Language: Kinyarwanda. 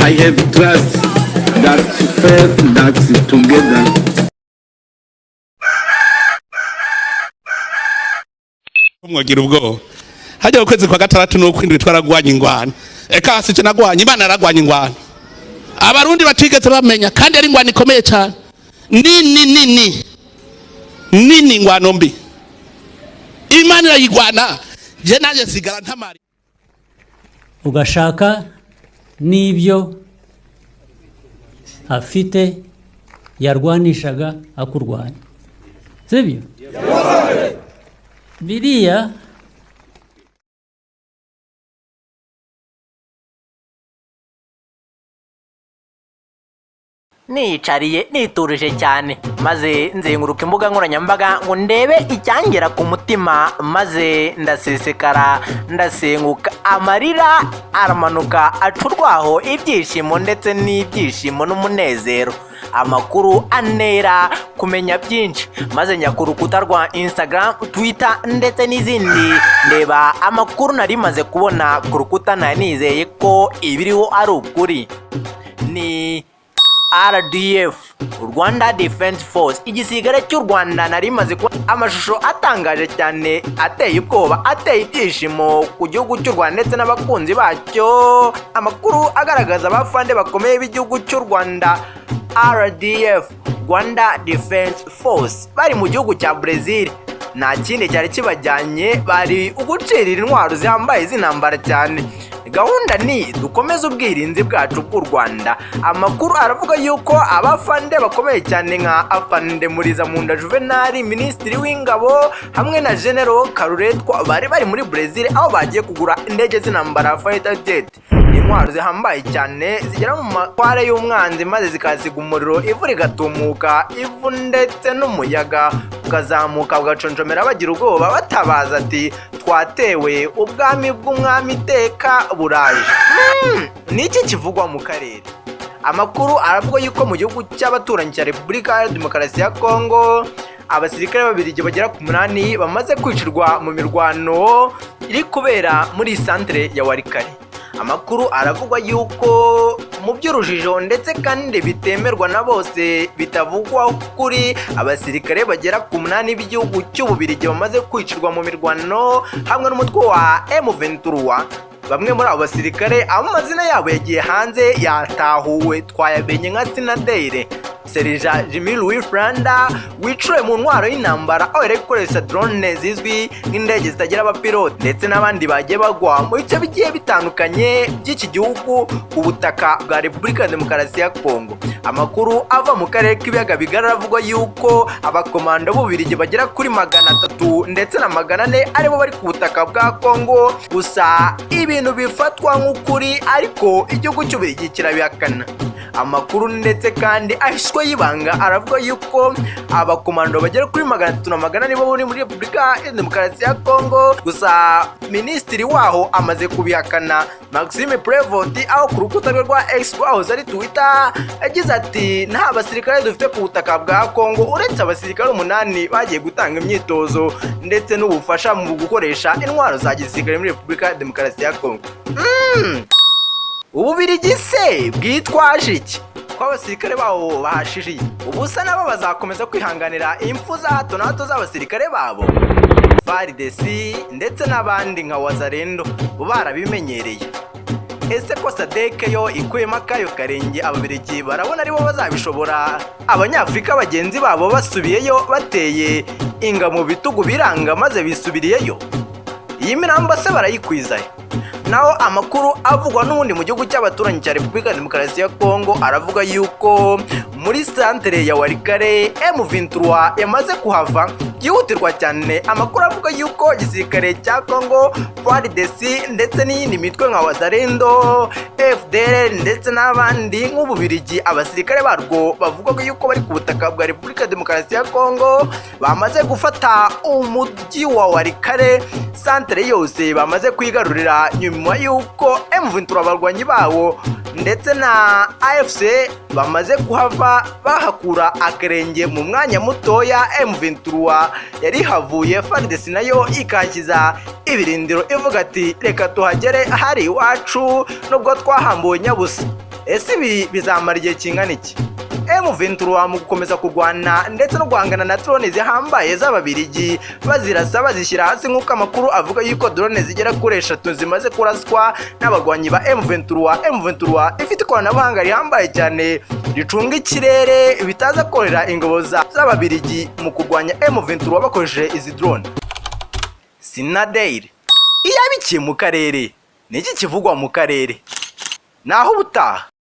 I have trust that faith that together. Mwagira ubwoba hajya ukwezi kwa gatandatu no kwindwi twaragwanye ingwano eka sice nagwanye Imana yaragwanye ingwano abarundi batigeze bamenya kandi ari ingwano ikomeye cyane nini ingwano mbi Imana irayigwana je nanje sigara ntamari ugashaka n'ibyo afite yarwanishaga akurwanya sibyo biriya nicariye niturije cyane maze nzenguruka imbuga nkoranyambaga ngo ndebe icyangera ku mutima maze ndasesekara ndasenguka amarira aramanuka acurwaho ibyishimo ndetse n'ibyishimo n'umunezero amakuru antera kumenya byinshi maze njya ku rukuta rwa Instagram, Twitter ndetse n'izindi ndeba amakuru nari maze kubona ku rukuta nizeye ko ibiriho ari ukuri. Ni RDF, Rwanda Defense Force, igisigare cy'u Rwanda nari maze ko amashusho atangaje cyane ateye ubwoba ateye ibyishimo ku gihugu cy'u Rwanda ndetse n'abakunzi bacyo. Amakuru agaragaza abafande bakomeye b'igihugu cy'u Rwanda RDF, Rwanda Defense Force, bari mu gihugu cya Brazil. Nta kindi cyari kibajyanye, bari ugucirira intwaro zihambaye zintambara cyane. Gahunda ni dukomeze ubwirinzi bwacu bw'u Rwanda. Amakuru aravuga yuko abafande bakomeye cyane nka Afande Murizamunda Juvenal, Minisitiri w'Ingabo, hamwe na General Karuretwa bari muri Brazil, aho bagiye kugura indege z'intambara fighter jet. Intwaro zihambaye cyane zigera mu matware y'umwanzi maze zikasiga umuriro, ivu rigatumuka, ivu ndetse n'umuyaga ukazamuka ugaconjomera bagira ubwoba batabaza ati twatewe, ubwami bw'umwami iteka buraje. Niki kivugwa mu karere? Amakuru aravuga yuko mu gihugu cy'abaturanyi cya Repubulika ya Demokarasi ya Kongo abasirikare babiri bagera ku 8 bamaze kwicirwa mu mirwano iri kubera muri centre ya Warikare. Amakuru aravugwa yuko mu by'urujijo ndetse kandi bitemerwa na bose bitavugwa kuri abasirikare bagera ku 8 b'igihugu cy'Ububirigi bamaze kwicirwa mu mirwano hamwe n'umutwe wa M23. Bamwe muri abo basirikare amazina yabo yagiye hanze yatahuwe, twayabenye nka Sinadere Serija Jimmy Louis Franda wiciwe mu ntwaro y'intambara aho yari gukoresha drone zizwi nk'indege zitagira abapilote, ndetse n'abandi bagiye bagwa mu bice bigiye bitandukanye by'iki gihugu ku butaka bwa Repubulika ya Demokarasi ya Kongo. Amakuru ava mu karere k'ibiyaga bigari avuga yuko abakomando b'Ububirigi bagera kuri 300 ndetse na 400 aribo bari ku butaka bwa Kongo. Gusa ibintu bifatwa nk'ukuri ariko igihugu cy'Ububirigi kirabihakana. Amakuru ndetse kandi ahishwe y'ibanga aravuga yuko abakomando bagera kuri 300 na 400 nibo muri Repubulika ya Demokarasi ya Kongo. Gusa minisitiri waho amaze kubihakana, Maxime Prevot, aho ku rukuta rwa X aho ari Twitter yagize ati nta basirikare dufite ku butaka bwa Kongo uretse abasirikare 8 bagiye gutanga imyitozo ndetse n'ubufasha mu gukoresha intwaro za gisirikare muri Repubulika ya Demokarasi ya Kongo. Ububirigi se bwitwaje iki ko abasirikare bawo bahashiriye? Ubusa nabo bazakomeza kwihanganira impfu za hato na hato z'abasirikare babo? FARDC ndetse n'abandi nka Wazalendo bo barabimenyereye. Ese ko SADC yo ikuyemo akayo karenge ababirigi barabona aribo bazabishobora? Abanyafrika bagenzi babo basubiyeyo bateye inga mu bitugu biranga maze bisubiriyeyo, iyi mirambo se barayikwizaye? Naho amakuru avugwa n'ubundi mu gihugu cy'abaturanyi cya Repubulika ya Demokarasi ya Kongo aravuga yuko muri centre ya Warikare M23 yamaze kuhava byihutirwa cyane. Amakuru avuga yuko igisirikare cya Kongo, FARDC ndetse n'iyindi mitwe nka Wazalendo, FDL ndetse n'abandi nk'Ububirigi, abasirikare barwo bavuga yuko bari ku butaka bwa Repubulika ya Demokarasi ya Kongo bamaze gufata umujyi wa Warikare, centre yose bamaze kwigarurira nyuma yuko M23 abarwanyi bawo ndetse na AFC bamaze kuhava bahakura akarenge mu mwanya mutoya. M23 yari havuye, FARDC nayo ikakiza ibirindiro ivuga ati reka tuhagere hari iwacu nubwo twahambuwe nyabusa. ese ibi bizamara igihe kingana iki? M23 mu gukomeza kurwana ndetse no guhangana na drone zihambaye z'Ababiligi bazirasa bazishyira hasi, nk'uko amakuru avuga yuko drone zigera kuri 3 zimaze kuraswa n'abagwanyi ba M23 ifite ikoranabuhanga rihambaye cyane ricunga ikirere bitaza korera ingabo z'Ababiligi mu kurwanya M23 bakoresheje izi drone. Sinadeire iyabikiye mu karere, niki kivugwa mu karere, naho ubutaha.